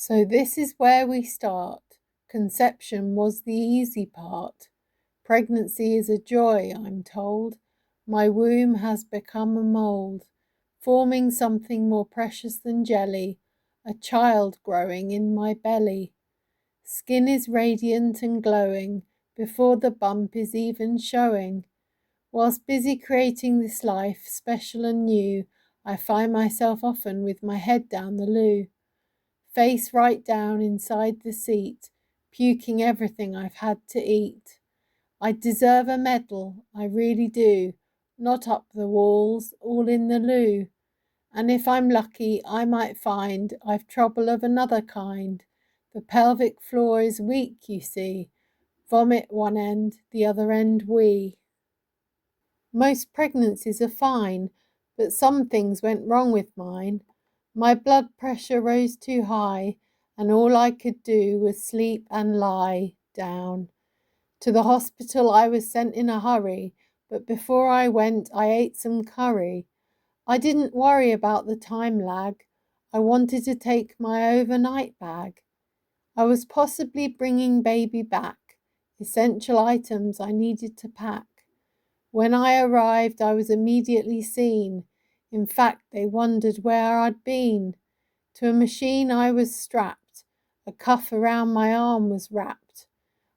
So this is where we start. Conception was the easy part. Pregnancy is a joy, I'm told. My womb has become a mould, forming something more precious than jelly, a child growing in my belly. Skin is radiant and glowing before the bump is even showing. Whilst busy creating this life, special and new, I find myself often with my head down the loo, face right down inside the seat, puking everything I've had to eat. I deserve a medal, I really do, not up the walls, all in the loo. And if I'm lucky, I might find I've trouble of another kind. The pelvic floor is weak, you see. Vomit one end, the other end wee. Most pregnancies are fine, but some things went wrong with mine. My blood pressure rose too high, and all I could do was sleep and lie down. To the hospital I was sent in a hurry, but before I went I ate some curry. I didn't worry about the time lag. I wanted to take my overnight bag. I was possibly bringing baby back, essential items I needed to pack. When I arrived, I was immediately seen. In fact, they wondered where I'd been. To a machine I was strapped. A cuff around my arm was wrapped.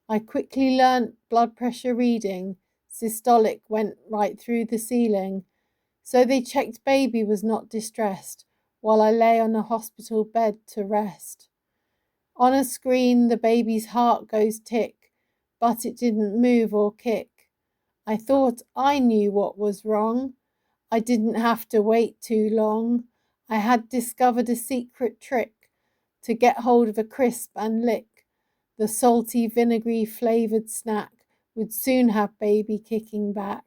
I quickly learnt blood pressure reading. Systolic went right through the ceiling. So they checked baby was not distressed, while I lay on a hospital bed to rest. On a screen, the baby's heart goes tick, but it didn't move or kick. I thought I knew what was wrong. I didn't have to wait too long. I had discovered a secret trick to get hold of a crisp and lick. The salty, vinegary flavoured snack would soon have baby kicking back.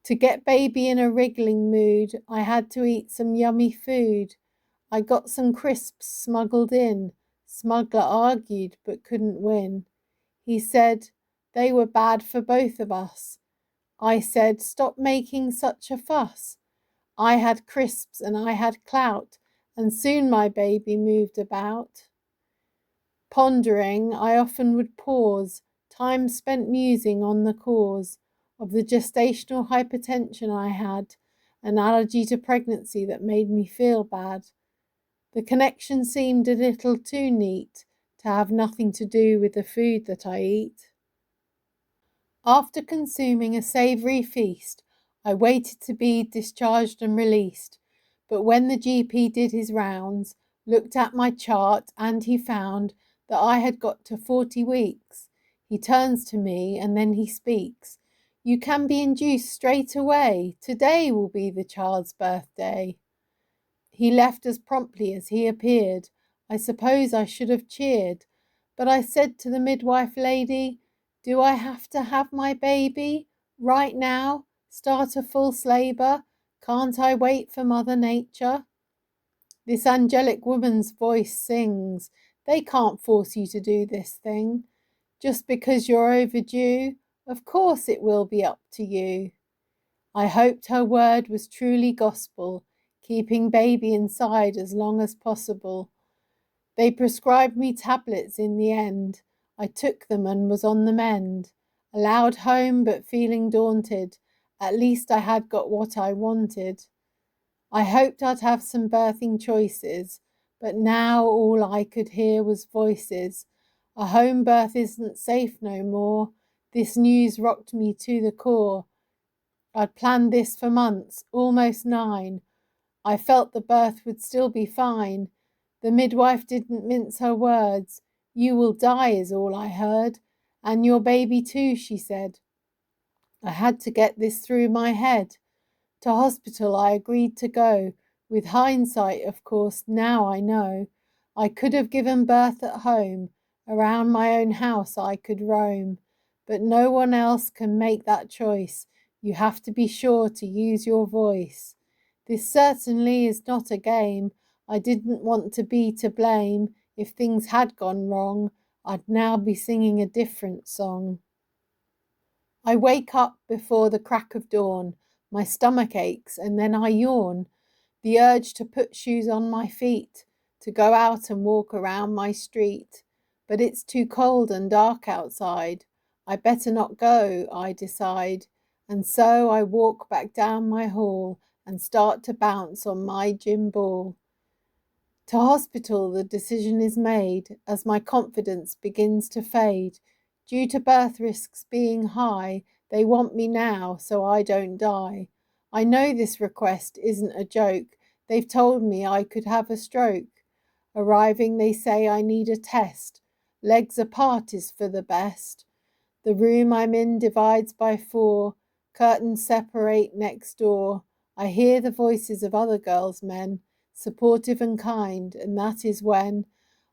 To get baby in a wriggling mood, I had to eat some yummy food. I got some crisps smuggled in. Smuggler argued but couldn't win. He said they were bad for both of us. I said, stop making such a fuss. I had crisps and I had clout, and soon my baby moved about. Pondering, I often would pause, time spent musing on the cause of the gestational hypertension I had, an allergy to pregnancy that made me feel bad. The connection seemed a little too neat to have nothing to do with the food that I eat. After consuming a savoury feast, I waited to be discharged and released, but when the GP did his rounds, looked at my chart, and he found that I had got to 40 weeks. He turns to me and then he speaks. You can be induced straight away. Today will be the child's birthday. He left as promptly as he appeared. I suppose I should have cheered, but I said to the midwife lady, do I have to have my baby right now? Start a false labour? Can't I wait for Mother Nature? This angelic woman's voice sings, they can't force you to do this thing. Just because you're overdue, of course it will be up to you. I hoped her word was truly gospel, keeping baby inside as long as possible. They prescribed me tablets in the end. I took them and was on the mend. Allowed home but feeling daunted. At least I had got what I wanted. I hoped I'd have some birthing choices, but now all I could hear was voices. A home birth isn't safe no more. This news rocked me to the core. I'd planned this for months, almost 9. I felt the birth would still be fine. The midwife didn't mince her words. You will die is all I heard. And your baby too, she said. I had to get this through my head. To hospital I agreed to go. With hindsight, of course, now I know. I could have given birth at home. Around my own house I could roam. But no one else can make that choice. You have to be sure to use your voice. This certainly is not a game. I didn't want to be to blame. If things had gone wrong, I'd now be singing a different song. I wake up before the crack of dawn. My stomach aches and then I yawn. The urge to put shoes on my feet, to go out and walk around my street, but it's too cold and dark outside. I better not go, I decide, and so I walk back down my hall and start to bounce on my gym ball. To hospital the decision is made as my confidence begins to fade. Due to birth risks being high, they want me now so I don't die. I know this request isn't a joke. They've told me I could have a stroke. Arriving, they say I need a test. Legs apart is for the best. The room I'm in divides by 4. Curtains separate next door. I hear the voices of other girls' men, supportive and kind, and that is when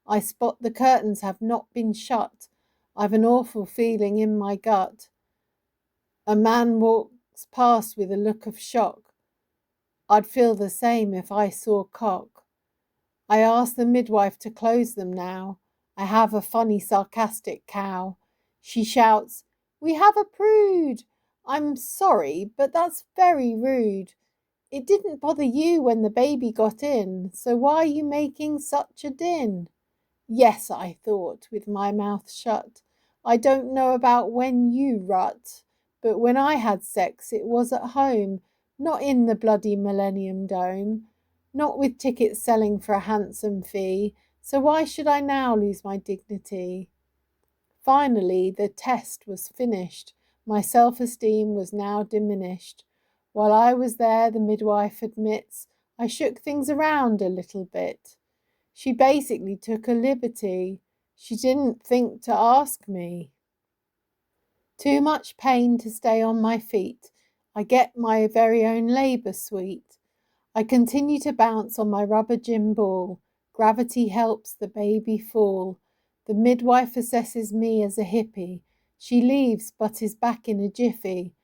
I spot the curtains have not been shut. I've an awful feeling in my gut. A man walks past with a look of shock. I'd feel the same if I saw cock. I ask the midwife to close them now. I have a funny sarcastic cow. She shouts, "We have a prude!" I'm sorry, but that's very rude. It didn't bother you when the baby got in, so why are you making such a din? Yes, I thought, with my mouth shut. I don't know about when you rut, but when I had sex it was at home, not in the bloody Millennium Dome, not with tickets selling for a handsome fee, so why should I now lose my dignity? Finally, the test was finished. My self-esteem was now diminished. While I was there, the midwife admits, I shook things around a little bit. She basically took a liberty. She didn't think to ask me. Too much pain to stay on my feet. I get my very own labour suite. I continue to bounce on my rubber gym ball. Gravity helps the baby fall. The midwife assesses me as a hippie. She leaves but is back in a jiffy.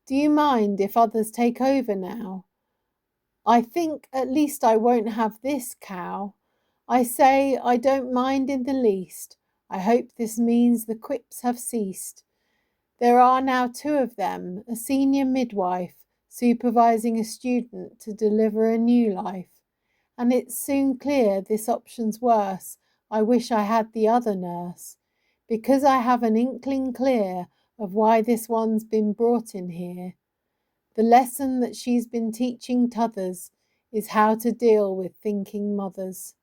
Do you mind if others take over now? I think at least I won't have this cow. I say I don't mind in the least. I hope this means the quips have ceased. There are now 2 of them, a senior midwife supervising a student to deliver a new life. And it's soon clear this option's worse. I wish I had the other nurse, because I have an inkling clear of why this one's been brought in here. The lesson that she's been teaching t'others is how to deal with thinking mothers,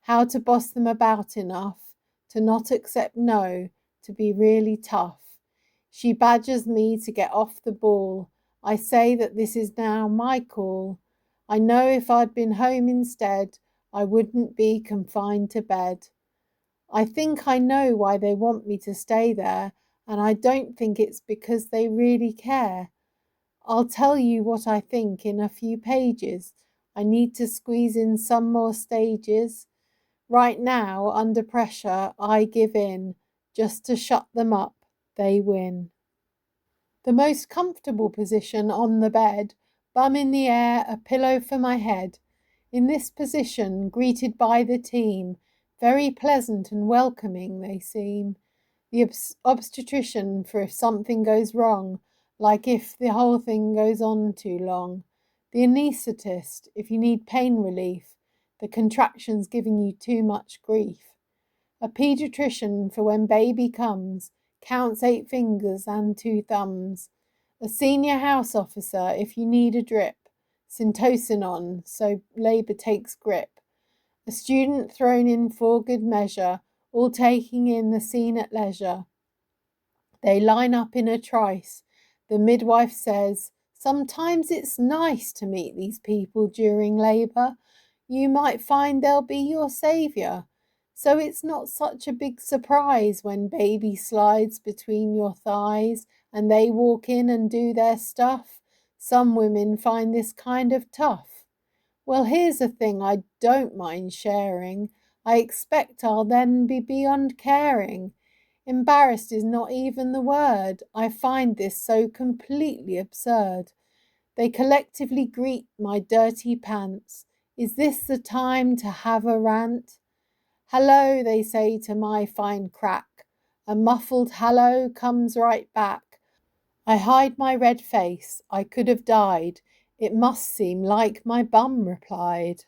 how to boss them about enough to not accept no, to be really tough. She badgers me to get off the ball. I say that this is now my call. I know if I'd been home instead, I wouldn't be confined to bed. I think I know why they want me to stay there, and I don't think it's because they really care. I'll tell you what I think in a few pages. I need to squeeze in some more stages. Right now, under pressure, I give in. Just to shut them up, they win. The most comfortable position on the bed, bum in the air, a pillow for my head. In this position, greeted by the team, very pleasant and welcoming they seem. The obstetrician for if something goes wrong, like if the whole thing goes on too long. The anaesthetist, if you need pain relief, the contractions giving you too much grief. A paediatrician for when baby comes, counts 8 fingers and 2 thumbs. A senior house officer if you need a drip, syntocin on so labour takes grip. A student thrown in for good measure, all taking in the scene at leisure. They line up in a trice. The midwife says, sometimes it's nice to meet these people during labour. You might find they'll be your saviour. So it's not such a big surprise when baby slides between your thighs and they walk in and do their stuff. Some women find this kind of tough. Well, here's a thing I don't mind sharing. I expect I'll then be beyond caring. Embarrassed is not even the word. I find this so completely absurd. They collectively greet my dirty pants. Is this the time to have a rant? Hello, they say to my fine crack. A muffled hello comes right back. I hide my red face. I could have died. It must seem like my bum replied.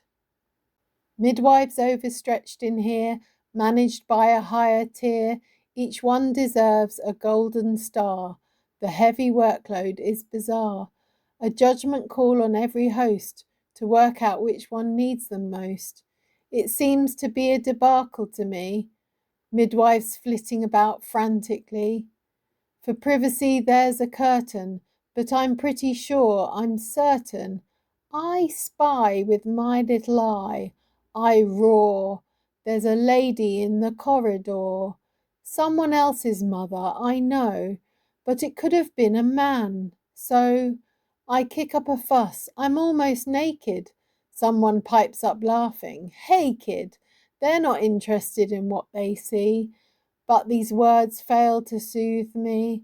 Midwives overstretched in here, managed by a higher tier, each one deserves a golden star. The heavy workload is bizarre, a judgment call on every host to work out which one needs them most. It seems to be a debacle to me, midwives flitting about frantically. For privacy there's a curtain, but I'm pretty sure, I'm certain, I spy with my little eye. I roar, there's a lady in the corridor. Someone else's mother, I know, but it could have been a man. So I kick up a fuss, I'm almost naked. Someone pipes up laughing, hey kid, they're not interested in what they see. But these words fail to soothe me.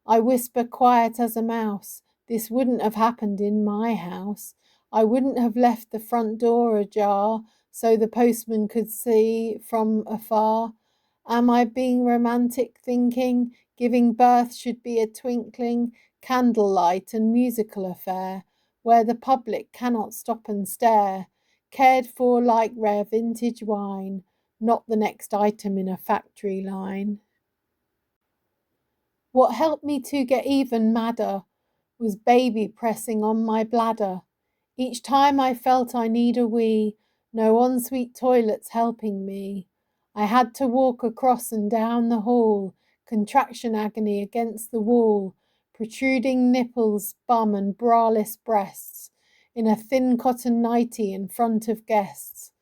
I whisper quiet as a mouse, this wouldn't have happened in my house. I wouldn't have left the front door ajar so the postman could see from afar. Am I being romantic, thinking giving birth should be a twinkling candlelight and musical affair, where the public cannot stop and stare, cared for like rare vintage wine, not the next item in a factory line? What helped me to get even madder was baby pressing on my bladder. Each time I felt I need a wee, no ensuite toilets helping me. I had to walk across and down the hall, contraction agony against the wall, protruding nipples, bum and braless breasts, in a thin cotton nightie in front of guests.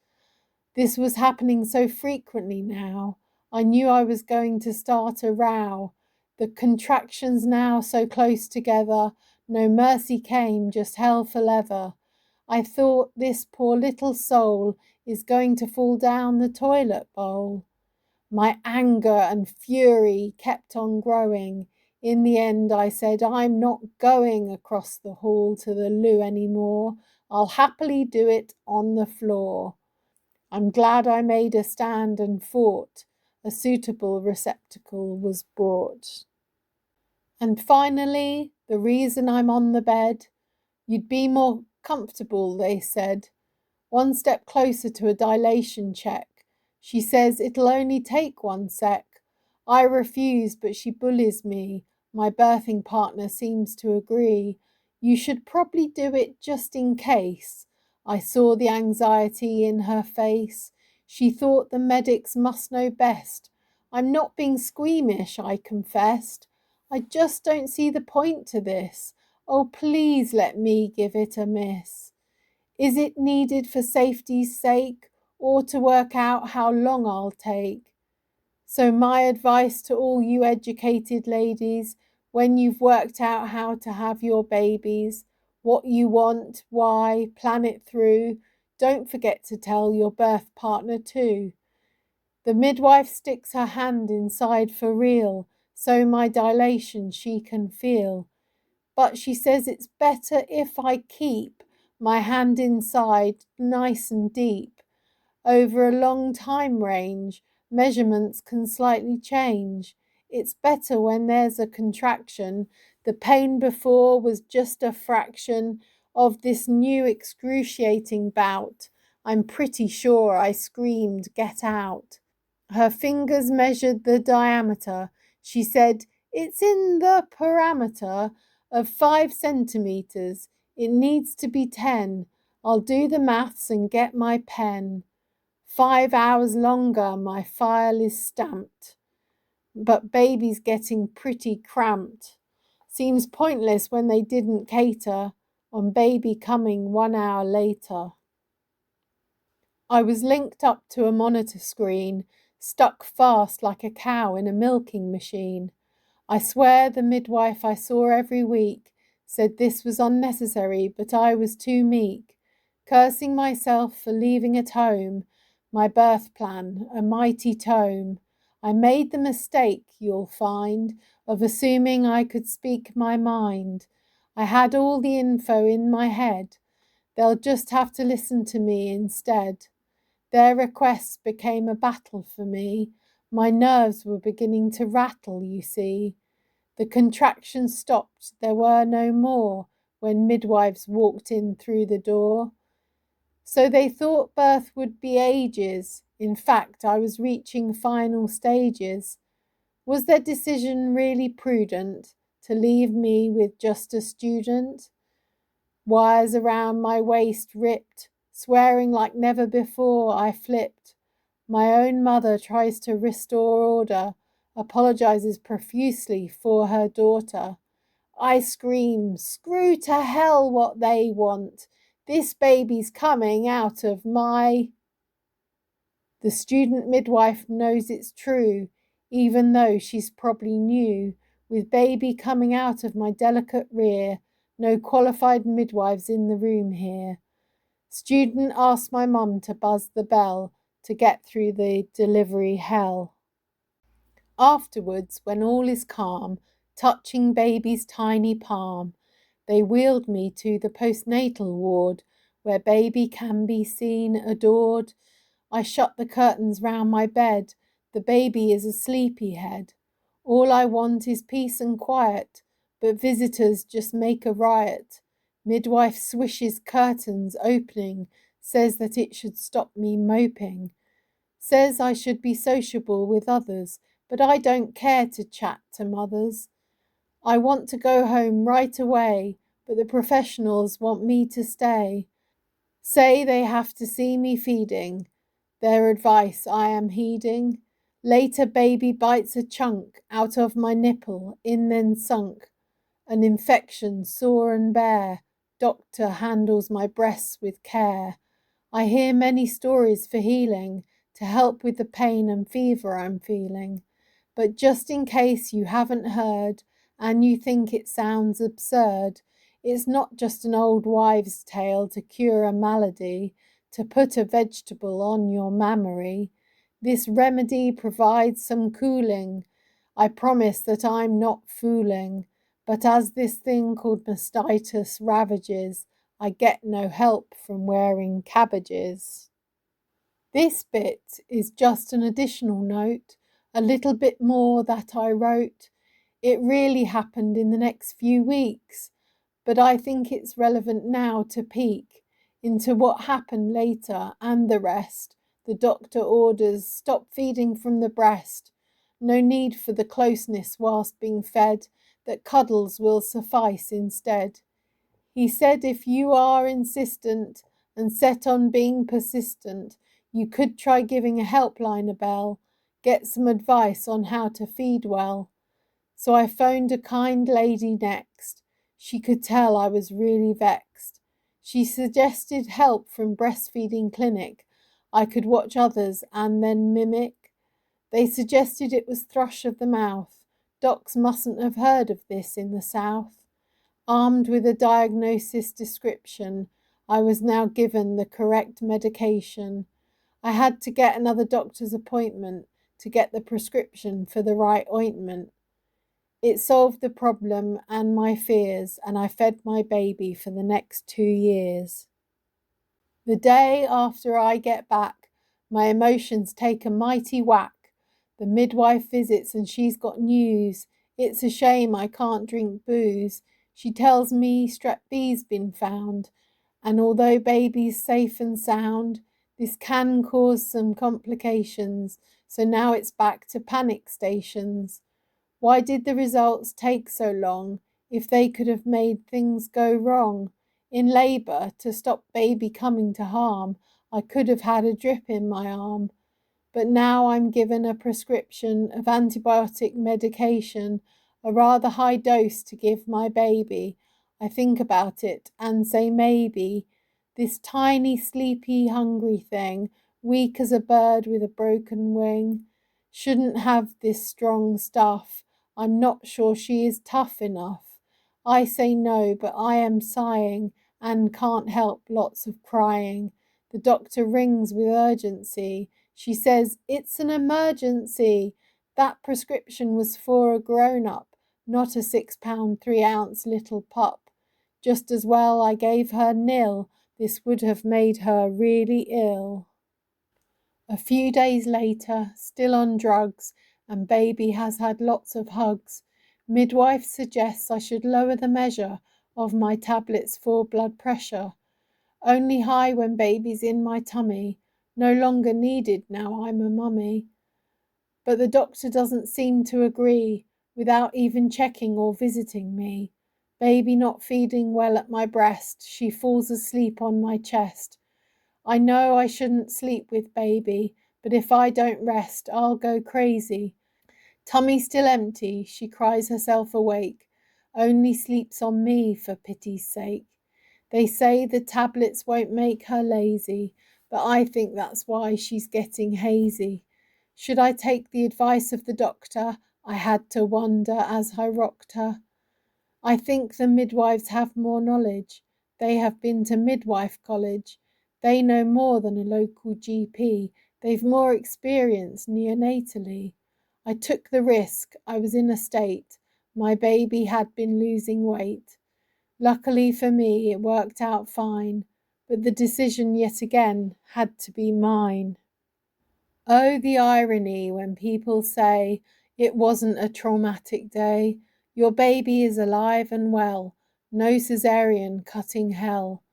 This was happening so frequently now, I knew I was going to start a row. The contractions now so close together, no mercy came, just hell for leather. I thought this poor little soul is going to fall down the toilet bowl. My anger and fury kept on growing. In the end, I said, I'm not going across the hall to the loo anymore. I'll happily do it on the floor. I'm glad I made a stand and fought. A suitable receptacle was brought. And finally, the reason I'm on the bed, you'd be more comfortable, they said. One step closer to a dilation check. She says it'll only take 1 sec. I refuse, but she bullies me. My birthing partner seems to agree. You should probably do it just in case. I saw the anxiety in her face. She thought the medics must know best. I'm not being squeamish, I confessed. I just don't see the point to this. Oh, please let me give it a miss. Is it needed for safety's sake, or to work out how long I'll take? So my advice to all you educated ladies, when you've worked out how to have your babies, what you want, why, plan it through, don't forget to tell your birth partner too. The midwife sticks her hand inside for real, so my dilation she can feel. But she says it's better if I keep my hand inside nice and deep. Over a long time range, measurements can slightly change. It's better when there's a contraction. The pain before was just a fraction of this new excruciating bout. I'm pretty sure I screamed, "Get out." Her fingers measured the diameter. She said, it's in the parameter of 5 centimetres. It needs to be 10. I'll do the maths and get my pen. 5 hours longer, my file is stamped. But baby's getting pretty cramped. Seems pointless when they didn't cater on baby coming 1 hour later. I was linked up to a monitor screen, stuck fast like a cow in a milking machine. I swear the midwife I saw every week said this was unnecessary, but I was too meek, cursing myself for leaving at home my birth plan, a mighty tome. I made the mistake, you'll find, of assuming I could speak my mind. I had all the info in my head. They'll just have to listen to me instead. Their requests became a battle for me. My nerves were beginning to rattle, you see. The contractions stopped, there were no more, when midwives walked in through the door. So they thought birth would be ages. In fact, I was reaching final stages. Was their decision really prudent to leave me with just a student? Wires around my waist ripped, swearing like never before I flipped. My own mother tries to restore order, apologizes profusely for her daughter. I scream, screw to hell what they want. This baby's coming out of my... The student midwife knows it's true, even though she's probably new. With baby coming out of my delicate rear, no qualified midwives in the room here. Student asks my mum to buzz the bell to get through the delivery hell. Afterwards, when all is calm, touching baby's tiny palm, they wheeled me to the postnatal ward, where baby can be seen adored. I shut the curtains round my bed, the baby is a sleepyhead. All I want is peace and quiet, but visitors just make a riot. Midwife swishes curtains opening, says that it should stop me moping. Says I should be sociable with others, but I don't care to chat to mothers. I want to go home right away, but the professionals want me to stay. Say they have to see me feeding. Their advice I am heeding. Later baby bites a chunk out of my nipple, in then sunk. An infection sore and bare. Doctor handles my breasts with care. I hear many stories for healing, to help with the pain and fever I'm feeling. But just in case you haven't heard, and you think it sounds absurd, it's not just an old wives' tale to cure a malady, to put a vegetable on your mammary. This remedy provides some cooling. I promise that I'm not fooling. But as this thing called mastitis ravages, I get no help from wearing cabbages. This bit is just an additional note, a little bit more that I wrote. It really happened in the next few weeks, but I think it's relevant now to peek into what happened later and the rest. The doctor orders stop feeding from the breast. No need for the closeness whilst being fed, that cuddles will suffice instead. He said if you are insistent and set on being persistent, you could try giving a helpline a bell, get some advice on how to feed well. So I phoned a kind lady next. She could tell I was really vexed. She suggested help from breastfeeding clinic. I could watch others and then mimic. They suggested it was thrush of the mouth. Docs mustn't have heard of this in the South. Armed with a diagnosis description, I was now given the correct medication. I had to get another doctor's appointment to get the prescription for the right ointment. It solved the problem and my fears, and I fed my baby for the next 2 years. The day after I get back, my emotions take a mighty whack. The midwife visits and she's got news. It's a shame I can't drink booze. She tells me strep B's been found, and although baby's safe and sound, this can cause some complications, so now it's back to panic stations. Why did the results take so long if they could have made things go wrong? In labour, to stop baby coming to harm, I could have had a drip in my arm. But now I'm given a prescription of antibiotic medication, a rather high dose to give my baby. I think about it and say maybe this tiny, sleepy, hungry thing, weak as a bird with a broken wing, shouldn't have this strong stuff. I'm not sure she is tough enough. I say no, but I am sighing and can't help lots of crying. The doctor rings with urgency. She says, it's an emergency. That prescription was for a grown-up, not a 6 pound 3 ounce little pup. Just as well I gave her nil. This would have made her really ill. A few days later, still on drugs, and baby has had lots of hugs. Midwife suggests I should lower the measure of my tablets for blood pressure. Only high when baby's in my tummy. No longer needed now I'm a mummy. But the doctor doesn't seem to agree, without even checking or visiting me. Baby not feeding well at my breast, she falls asleep on my chest. I know I shouldn't sleep with baby, but if I don't rest, I'll go crazy. Tummy still empty, she cries herself awake, only sleeps on me for pity's sake. They say the tablets won't make her lazy, but I think that's why she's getting hazy. Should I take the advice of the doctor? I had to wonder as I rocked her. I think the midwives have more knowledge. They have been to midwife college. They know more than a local GP. They've more experience neonatally. I took the risk. I was in a state. My baby had been losing weight. Luckily for me, it worked out fine, but the decision yet again had to be mine. Oh, the irony when people say it wasn't a traumatic day. Your baby is alive and well, no cesarean cutting hell.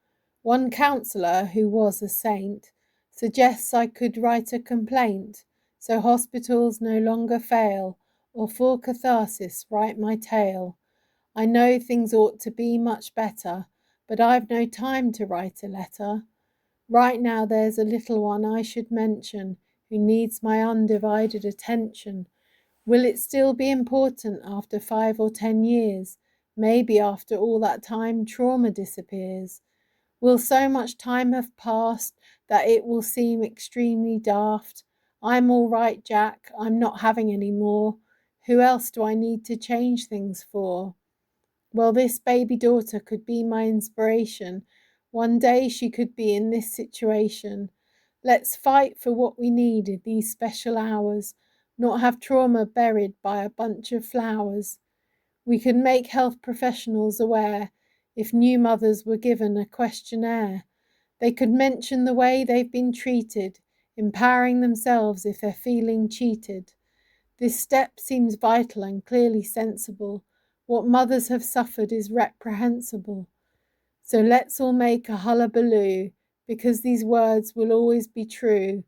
One counsellor, who was a saint, suggests I could write a complaint, so hospitals no longer fail, or for catharsis write my tale. I know things ought to be much better, but I've no time to write a letter. Right now there's a little one I should mention who needs my undivided attention. Will it still be important after 5 or 10 years? Maybe after all that time trauma disappears. Will so much time have passed that it will seem extremely daft? I'm all right, Jack. I'm not having any more. Who else do I need to change things for? Well, this baby daughter could be my inspiration. One day she could be in this situation. Let's fight for what we need in these special hours, not have trauma buried by a bunch of flowers. We could make health professionals aware if new mothers were given a questionnaire. They could mention the way they've been treated, empowering themselves if they're feeling cheated. This step seems vital and clearly sensible. What mothers have suffered is reprehensible. So let's all make a hullabaloo, because these words will always be true.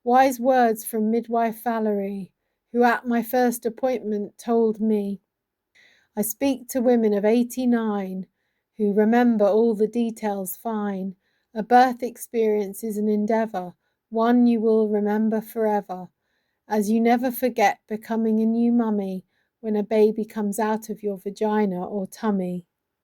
Wise words from midwife Valerie, who at my first appointment told me, I speak to women of 89 who remember all the details fine. A birth experience is an endeavour, one you will remember forever, as you never forget becoming a new mummy when a baby comes out of your vagina or tummy.